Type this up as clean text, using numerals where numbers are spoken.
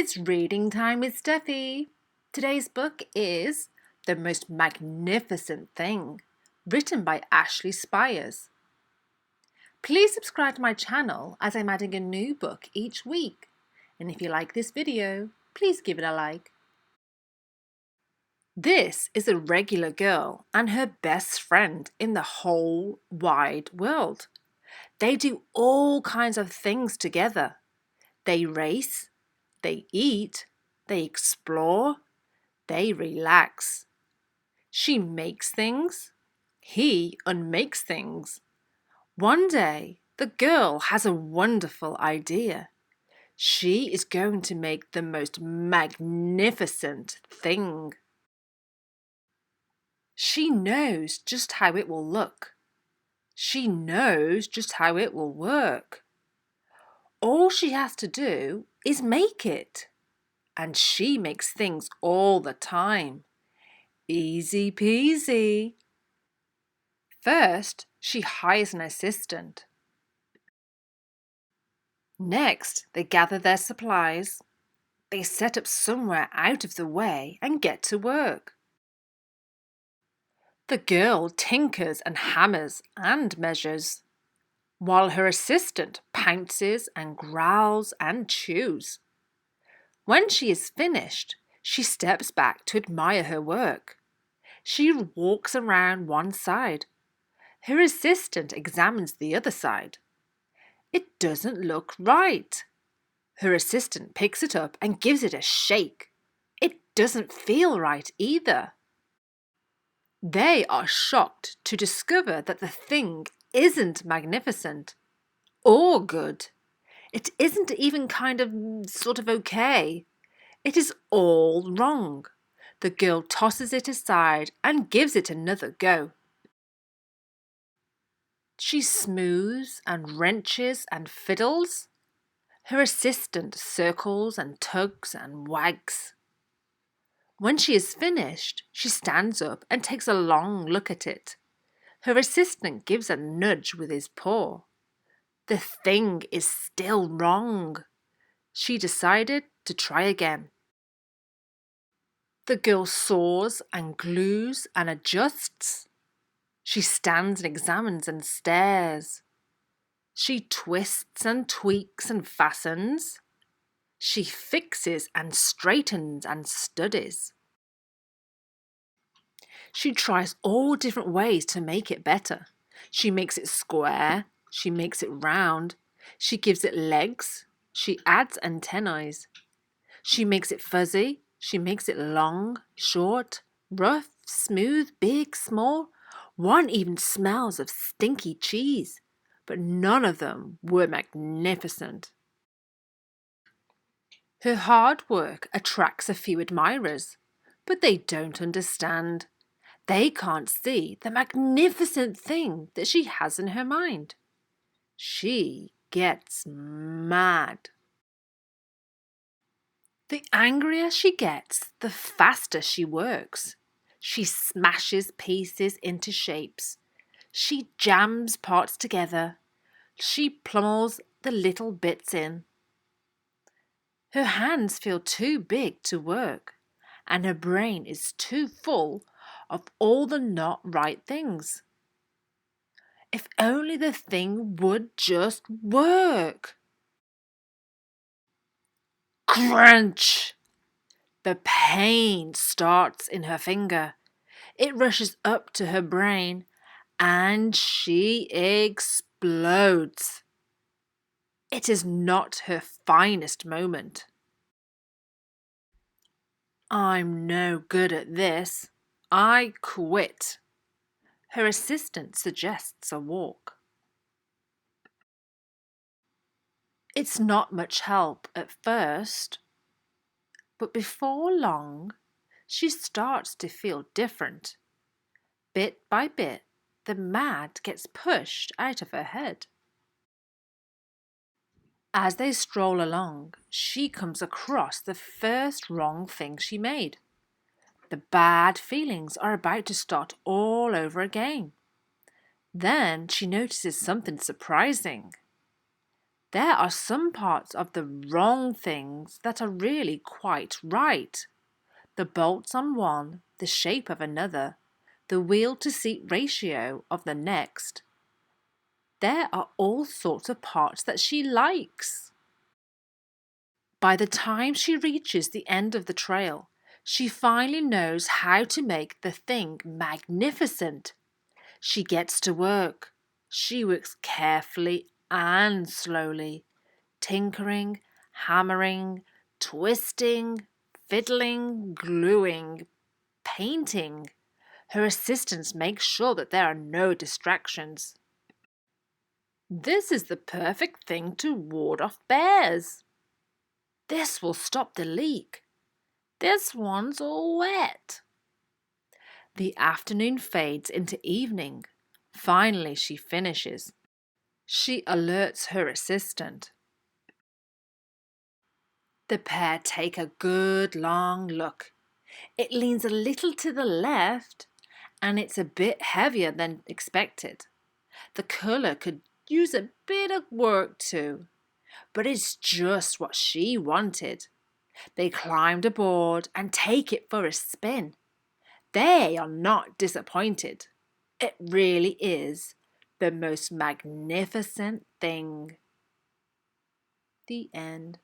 It's reading time with Steffi. Today's book is The Most Magnificent Thing, written by Ashley Spires. Please subscribe to my channel as I'm adding a new book each week. And if you like this video, please give it a like. This is a regular girl and her best friend in the whole wide world. They do all kinds of things together. They race, they eat, they explore, they relax. She makes things, he unmakes things. One day, the girl has a wonderful idea. She is going to make the most magnificent thing. She knows just how it will look. She knows just how it will work. All she has to do is make it. And she makes things all the time. Easy peasy. First, she hires an assistant. Next, they gather their supplies. They set up somewhere out of the way and get to work. The girl tinkers and hammers and measures, while her assistant pounces and growls and chews. When she is finished, she steps back to admire her work. She walks around one side. Her assistant examines the other side. It doesn't look right. Her assistant picks it up and gives it a shake. It doesn't feel right either. They are shocked to discover that the thing isn't magnificent or good. It isn't even sort of okay. It is all wrong. The girl tosses it aside and gives it another go. She smooths and wrenches and fiddles. Her assistant circles and tugs and wags. When she is finished, she stands up and takes a long look at it. Her assistant gives a nudge with his paw. The thing is still wrong. She decided to try again. The girl saws and glues and adjusts. She stands and examines and stares. She twists and tweaks and fastens. She fixes and straightens and studies. She tries all different ways to make it better. She makes it square. She makes it round. She gives it legs. She adds antennae. She makes it fuzzy. She makes it long, short, rough, smooth, big, small. One even smells of stinky cheese, but none of them were magnificent. Her hard work attracts a few admirers, but they don't understand. They can't see the magnificent thing that she has in her mind. She gets mad. The angrier she gets, the faster she works. She smashes pieces into shapes. She jams parts together. She plummels the little bits in. Her hands feel too big to work, and her brain is too full of all the not right things. If only the thing would just work. Crunch! The pain starts in her finger. It rushes up to her brain, and she explodes. It is not her finest moment. I'm no good at this. I quit. Her assistant suggests a walk. It's not much help at first, but before long, she starts to feel different. Bit by bit, the mad gets pushed out of her head. As they stroll along, she comes across the first wrong thing she made. The bad feelings are about to start all over again. Then she notices something surprising. There are some parts of the wrong things that are really quite right. The bolts on one, the shape of another, the wheel-to-seat ratio of the next. There are all sorts of parts that she likes. By the time she reaches the end of the trail, she finally knows how to make the thing magnificent. She gets to work. She works carefully and slowly, tinkering, hammering, twisting, fiddling, gluing, painting. Her assistants make sure that there are no distractions. This is the perfect thing to ward off bears. This will stop the leak. This one's all wet. The afternoon fades into evening. Finally, she finishes. She alerts her assistant. The pair take a good long look. It leans a little to the left, and it's a bit heavier than expected. The colour could use a bit of work too, but it's just what she wanted. They climbed aboard and take it for a spin. They are not disappointed. It really is the most magnificent thing. The end.